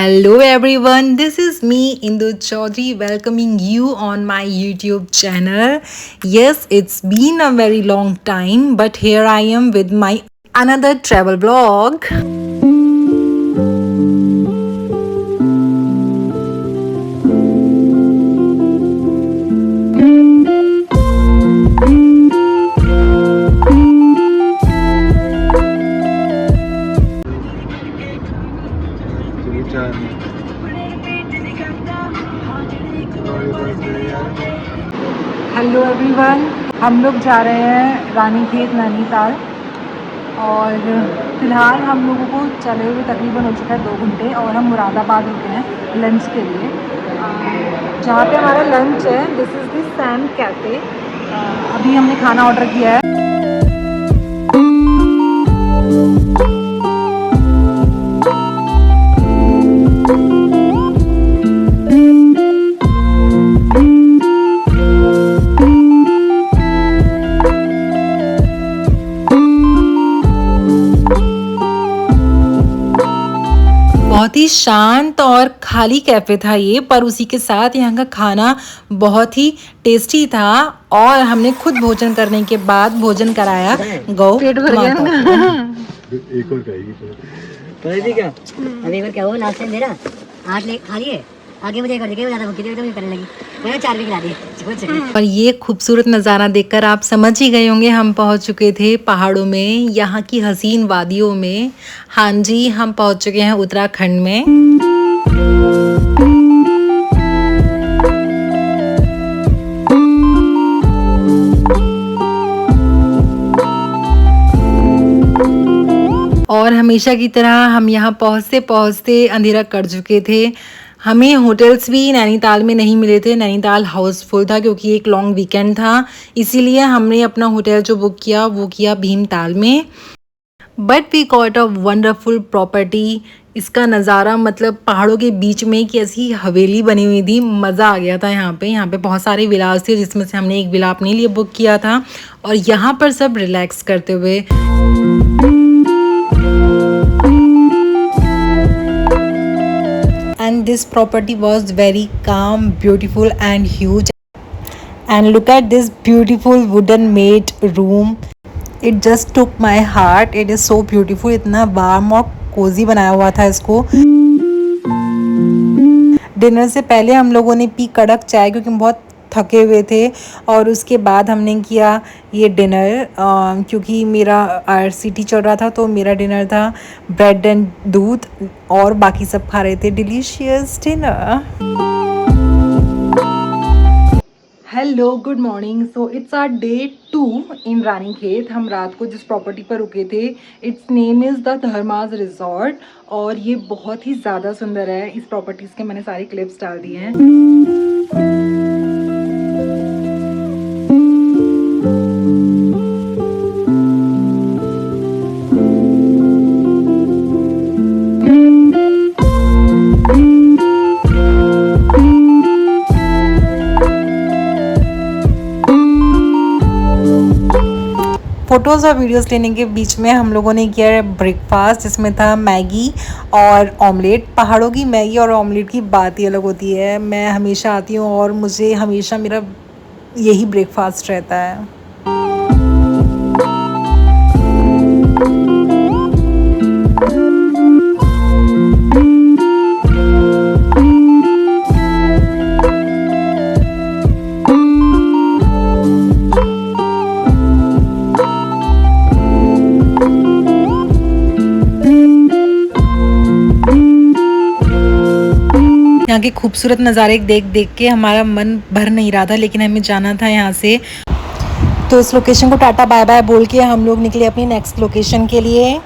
Hello everyone, this is me Indu Chaudhary welcoming you on my YouTube channel. Yes, it's been a very long time, but here I am with my another travel vlog. Hello everyone, हम लोग जा रहे हैं रानीखेत नैनीताल और फ़िलहाल हम लोगों को चले हुए तकरीबन हो चुका है 2 घंटे और हम मुरादाबाद रुके हैं लंच के लिए। जहाँ पे हमारा लंच है, this is the Sam cafe. अभी हमने खाना ऑर्डर किया है। बहुत ही शांत और खाली कैफ़े था ये, पर उसी के साथ यहाँ का खाना बहुत ही टेस्टी था और हमने खुद भोजन करने के बाद भोजन कराया गौ पेट भर गया एक और खाएगी क्या? अभी एक बार क्या हुआ लास्ट टाइम मेरा 8 ले खा लिए, आगे मुझे कर दिया ज़्यादा भूखी थी तो मुझे करने लगी, मैंने 4 भी खिला दिए। और ये खूबसूरत नज़ारा देखकर आप समझ ही गए होंगे हम पहुंच चुके थे पहाड़ों में, यहाँ की हसीन वादियों में। हाँ जी, हम पहुंच चुके हैं उत्तराखंड में। और हमेशा की तरह हम यहाँ पहुँचते पहुँचते अंधेरा कर चुके थे। हमें होटल्स भी नैनीताल में नहीं मिले थे, नैनीताल हाउसफुल था क्योंकि एक लॉन्ग वीकेंड था, इसीलिए हमने अपना होटल जो बुक किया वो किया भीमताल में। But we got a wonderful property. इसका नज़ारा मतलब पहाड़ों के बीच में कि ऐसी हवेली बनी हुई थी, मज़ा आ गया था। यहाँ पे बहुत सारे विलास थे जिसमें से हमने एक विला अपने लिए बुक किया था और यहाँ पर सब रिलैक्स करते हुए। And this property was very calm, beautiful and huge. And look at this beautiful wooden made room. It just took my heart. It is so beautiful. इतना वार्म और कोजी बनाया हुआ था इसको। डिनर से पहले हम लोगों ने पी कड़क चाय क्योंकि हम बहुत थके हुए थे और उसके बाद हमने किया ये डिनर क्योंकि मेरा RCT चल रहा था तो मेरा डिनर था ब्रेड एंड दूध और बाकी सब खा रहे थे delicious dinner. Hello, good morning. So it's our day 2 in Ranikhet. हम रात को जिस प्रॉपर्टी पर रुके थे, its name is the Dharmaj resort और ये बहुत ही ज़्यादा सुंदर है। इस प्रॉपर्टीज़ के मैंने सारे क्लिप्स डाल दिए हैं। फ़ोटोज़ और वीडियोस लेने के बीच में हम लोगों ने किया ब्रेकफास्ट जिसमें था मैगी और ऑमलेट। पहाड़ों की मैगी और ऑमलेट की बात ही अलग होती है। मैं हमेशा आती हूँ और मुझे हमेशा मेरा यही ब्रेकफास्ट रहता है। यहाँ के खूबसूरत नज़ारे देख देख के हमारा मन भर नहीं रहा था, लेकिन हमें जाना था यहाँ से। तो इस लोकेशन को टाटा बाय बाय बोल के हम लोग निकले अपनी नेक्स्ट लोकेशन के लिए।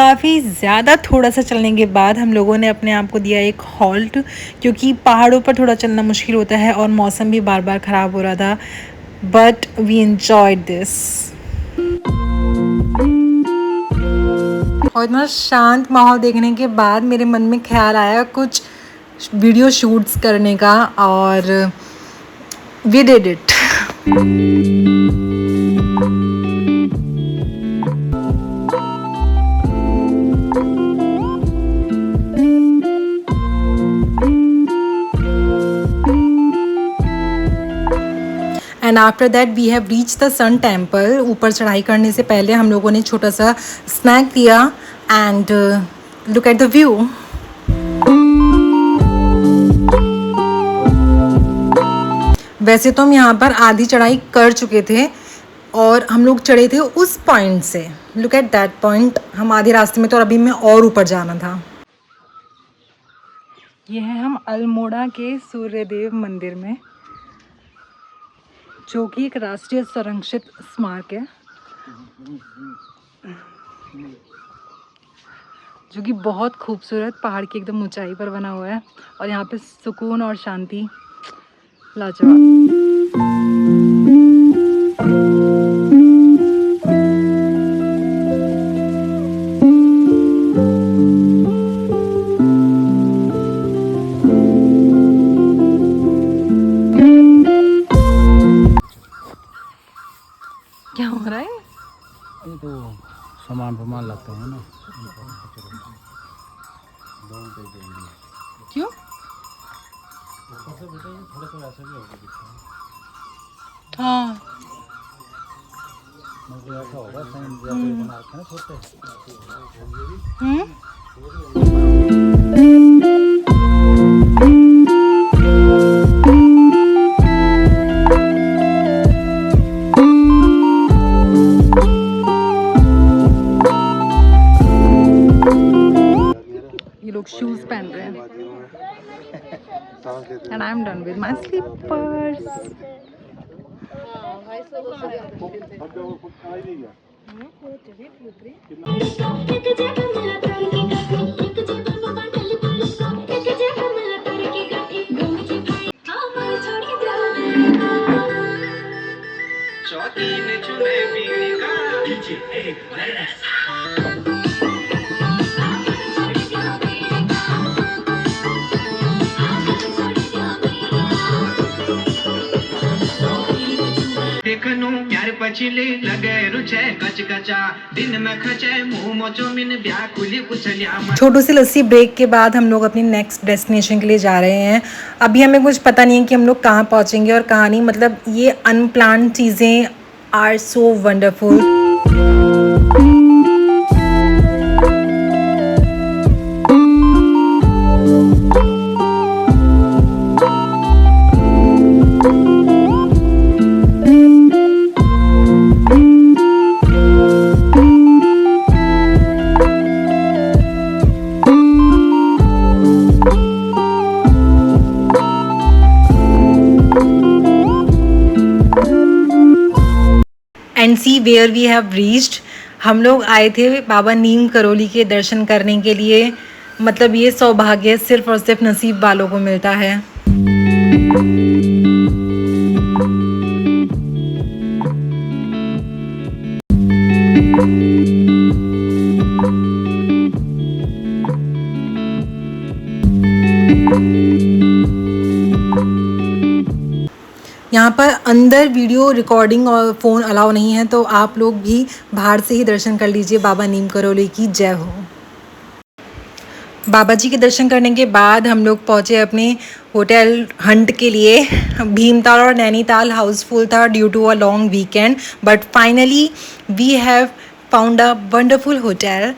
काफ़ी ज़्यादा थोड़ा सा चलने के बाद हम लोगों ने अपने आप को दिया एक हॉल्ट, क्योंकि पहाड़ों पर थोड़ा चलना मुश्किल होता है और मौसम भी बार बार ख़राब हो रहा था, बट वी एंजॉयड दिस। और इतना शांत माहौल देखने के बाद मेरे मन में ख्याल आया कुछ वीडियो शूट्स करने का, और we did it. And after that we have reach the sun temple. ऊपर चढ़ाई करने से पहले हम लोगों ने छोटा सा स्नैक दिया and look at the view. वैसे तो हम यहाँ पर आधी चढ़ाई कर चुके थे और हम लोग चढ़े थे उस पॉइंट से, लुक एट दैट पॉइंट। हम आधे रास्ते में तो अभी में और ऊपर जाना था। ये है हम अल्मोड़ा के सूर्यदेव मंदिर में, जो कि एक राष्ट्रीय संरक्षित स्मारक है, जो कि बहुत खूबसूरत पहाड़ की एकदम ऊंचाई पर बना हुआ है। और यहाँ पे सुकून और शांति लाजवाब। क्या हो रहा है? ये तो सामान लगता है ना। क्यों? हाँ, ऐसा होगा ये लोग शूज पहन रहे हैं and I am done with my slippers. प्यार पछिले लगे रुचे कच कचा दिन में खचे मुंह मोचो मिन ब्याह खुली कुचलिया। छोटू सी लस्सी ब्रेक के बाद हम लोग अपनी नेक्स्ट डेस्टिनेशन के लिए जा रहे हैं। अभी हमें कुछ पता नहीं है कि हम लोग कहाँ पहुँचेंगे और कहाँ नहीं, मतलब ये अनप्लान चीज़ें are so wonderful. And see where we have reached. हम लोग आए थे बाबा नीम करोली के दर्शन करने के लिए। मतलब ये सौभाग्य सिर्फ और सिर्फ नसीब वालों को मिलता है। यहाँ पर अंदर वीडियो रिकॉर्डिंग और फ़ोन अलाउ नहीं है, तो आप लोग भी बाहर से ही दर्शन कर लीजिए। बाबा नीम करोली की जय हो। बाबा जी के दर्शन करने के बाद हम लोग पहुँचे अपने होटल हंट के लिए। भीमताल और नैनीताल हाउसफुल था due to a long weekend, but finally we have found a wonderful hotel.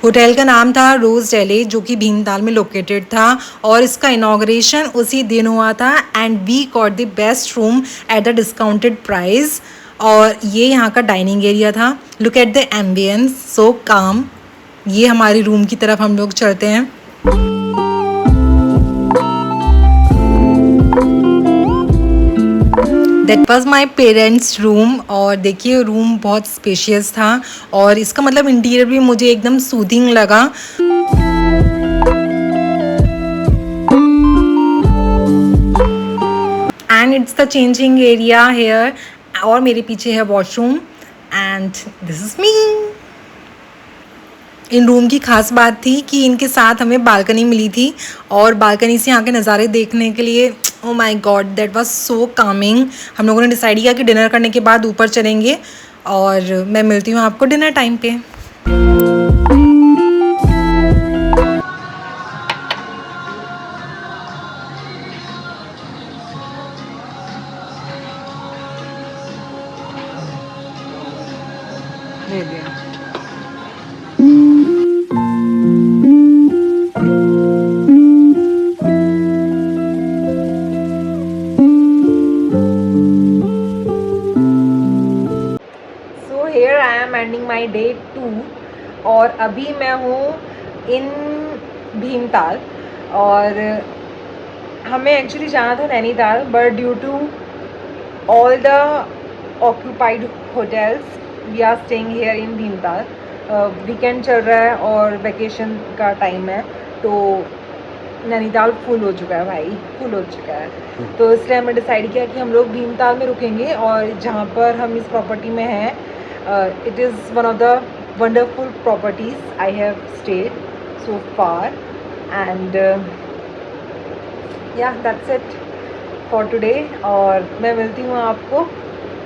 Hotel का नाम था रोज़ डेले, जो कि भीमताल में लोकेटेड था, और इसका इनॉग्रेशन उसी दिन हुआ था and we got the best room at the discounted price. और ये यहाँ का डाइनिंग एरिया था। Look at the ambience, so calm. ये हमारी रूम की तरफ हम लोग चलते हैं। That was my parents room. और देखिए रूम बहुत स्पेशियस था और इसका मतलब इंटीरियर भी मुझे एकदम सूदिंग लगा। And it's the changing area here और मेरे पीछे है washroom and this is me. इन रूम की खास बात थी कि इनके साथ हमें बालकनी मिली थी और बालकनी से यहाँ के नज़ारे देखने के लिए oh my God that was so Kameng. हम लोगों ने डिसाइड किया कि डिनर करने के बाद ऊपर चलेंगे और मैं मिलती हूँ आपको डिनर टाइम पे। ले लिया। So here I am ending my day 2 और अभी मैं हूँ इन भीमताल और हमें एक्चुअली जाना था Nainital but due to all the occupied hotels we are staying here in Bhimtal. Weekend चल रहा है और वैकेशन का टाइम है तो नैनीताल फुल हो चुका है भाई, फुल हो चुका है। तो इसलिए हमने डिसाइड किया कि हम लोग भीमताल में रुकेंगे और जहाँ पर हम इस प्रॉपर्टी में हैं it is one of the wonderful properties I have stayed so far and या दैट्स इट फॉर टुडे। और मैं मिलती हूँ आपको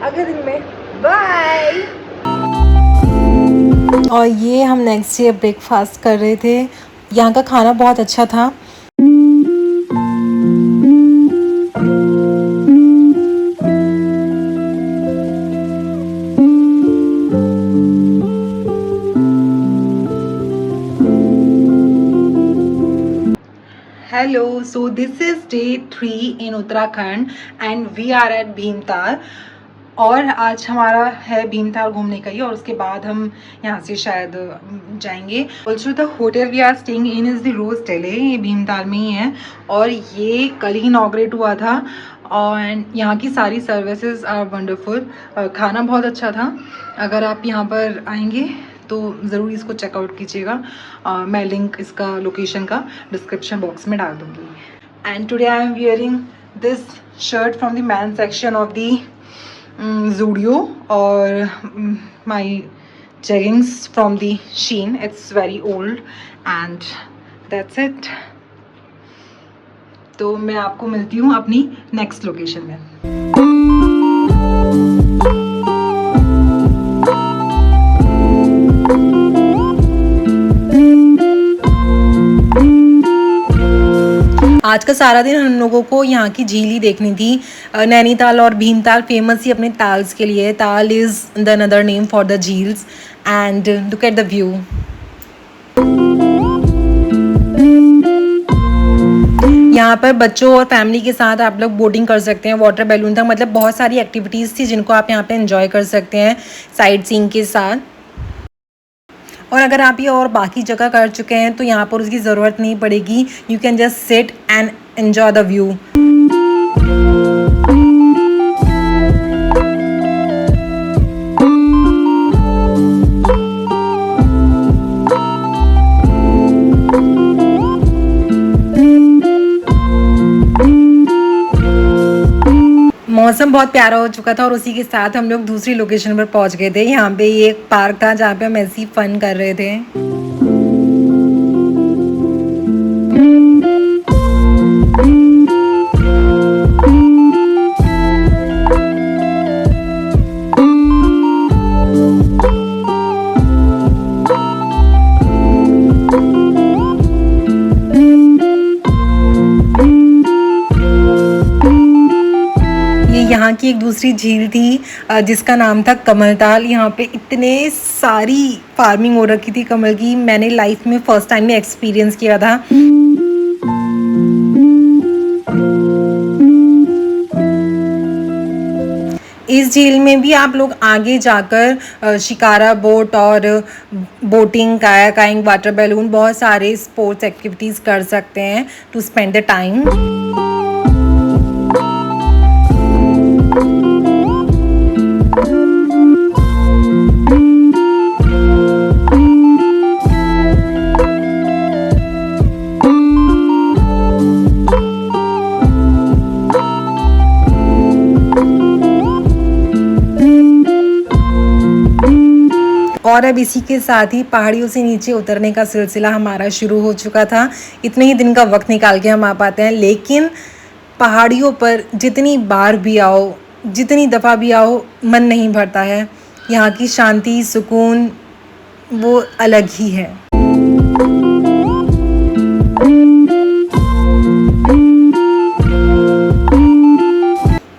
अगले दिन में, बाय। और ये हम नेक्स्ट डे ब्रेकफास्ट कर रहे थे। यहाँ का खाना बहुत अच्छा था। Hello, so this is day 3 in Uttarakhand and we are at Bhimtal. और आज हमारा है भीमताल घूमने का ही और उसके बाद हम यहाँ से शायद जाएंगे। Also the hotel we are staying in is the Rose Telle, ये भीमताल में ही है और ये कल ही इनॉग्रेट हुआ था और यहाँ की सारी सर्विसेज आर वंडरफुल। खाना बहुत अच्छा था। अगर आप यहाँ पर आएंगे तो ज़रूर इसको चेकआउट कीजिएगा। मैं लिंक इसका लोकेशन का डिस्क्रिप्शन बॉक्स में डाल दूँगी। And today I am wearing this shirt from the man section of the Zudio or my jeggings from the Shein. It's very old and that's it. तो मैं आपको मिलती हूँ अपनी नेक्स्ट लोकेशन में। आज का सारा दिन हम लोगों को यहाँ की झील ही देखनी थी। नैनीताल और भीमताल फेमस ही अपने ताल्स के लिए। Tal is the another name for the jheels and look at the view. यहाँ पर बच्चों और फैमिली के साथ आप लोग बोटिंग कर सकते हैं, वाटर बैलून तक, मतलब बहुत सारी एक्टिविटीज़ थी जिनको आप यहाँ पे एंजॉय कर सकते हैं साइट सीइंग के साथ। और अगर आप ये और बाकी जगह कर चुके हैं तो यहाँ पर उसकी ज़रूरत नहीं पड़ेगी। You can just sit and enjoy the view. मौसम बहुत प्यारा हो चुका था और उसी के साथ हम लोग दूसरी लोकेशन पर पहुंच गए थे। यहाँ पे ये एक पार्क था जहाँ पे हम ऐसे ही फन कर रहे थे। यहाँ की एक दूसरी झील थी जिसका नाम था कमलताल। यहाँ पे इतने सारी फार्मिंग हो रखी थी कमल की, मैंने लाइफ में फर्स्ट टाइम में एक्सपीरियंस किया था। इस झील में भी आप लोग आगे जाकर शिकारा बोट और बोटिंग, कायाकिंग, वाटर बैलून, बहुत सारे स्पोर्ट्स एक्टिविटीज़ कर सकते हैं टू स्पेंड द टाइम। और अब इसी के साथ ही पहाड़ियों से नीचे उतरने का सिलसिला हमारा शुरू हो चुका था। इतने ही दिन का वक्त निकाल के हम आ पाते हैं, लेकिन पहाड़ियों पर जितनी बार भी आओ, जितनी दफ़ा भी आओ, मन नहीं भरता है। यहाँ की शांति, सुकून वो अलग ही है।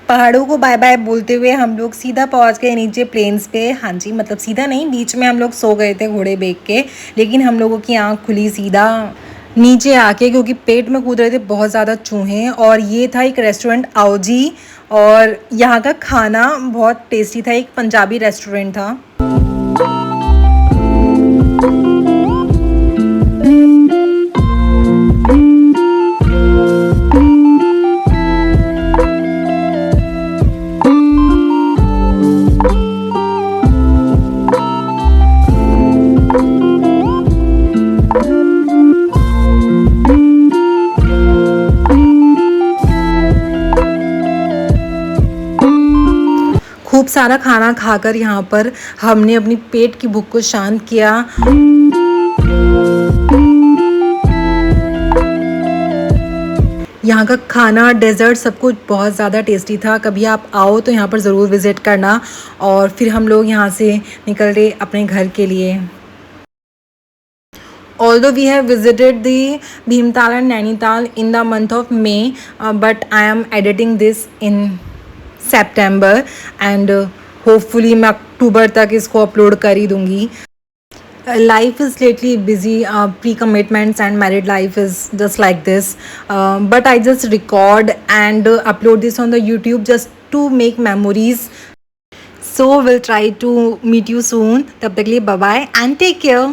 पहाड़ों को बाय बाय बोलते हुए हम लोग सीधा पहुंच गए नीचे प्लेन्स पे। हाँ जी, मतलब सीधा नहीं, बीच में हम लोग सो गए थे घोड़े बेच के, लेकिन हम लोगों की आंख खुली सीधा नीचे आके, क्योंकि पेट में कूद रहे थे बहुत ज़्यादा चूहे। और ये था एक रेस्टोरेंट आओजी, और यहाँ का खाना बहुत टेस्टी था। एक पंजाबी रेस्टोरेंट था। खूब सारा खाना खाकर यहाँ पर हमने अपनी पेट की भूख को शांत किया। यहाँ का खाना, डेजर्ट, सब कुछ बहुत ज़्यादा टेस्टी था। कभी आप आओ तो यहाँ पर ज़रूर विज़िट करना। और फिर हम लोग यहाँ से निकल रहे अपने घर के लिए। Although we have visited the Bhimtal and Nainital in the month of May, but I am editing this in September and hopefully मैं अक्टूबर तक इसको अपलोड कर ही दूँगी। Life is lately busy, pre-commitments and married life is just like this. But I just record and upload this on the YouTube just to make memories. So we'll try to meet you soon. तब तक के लिए bye bye and take care.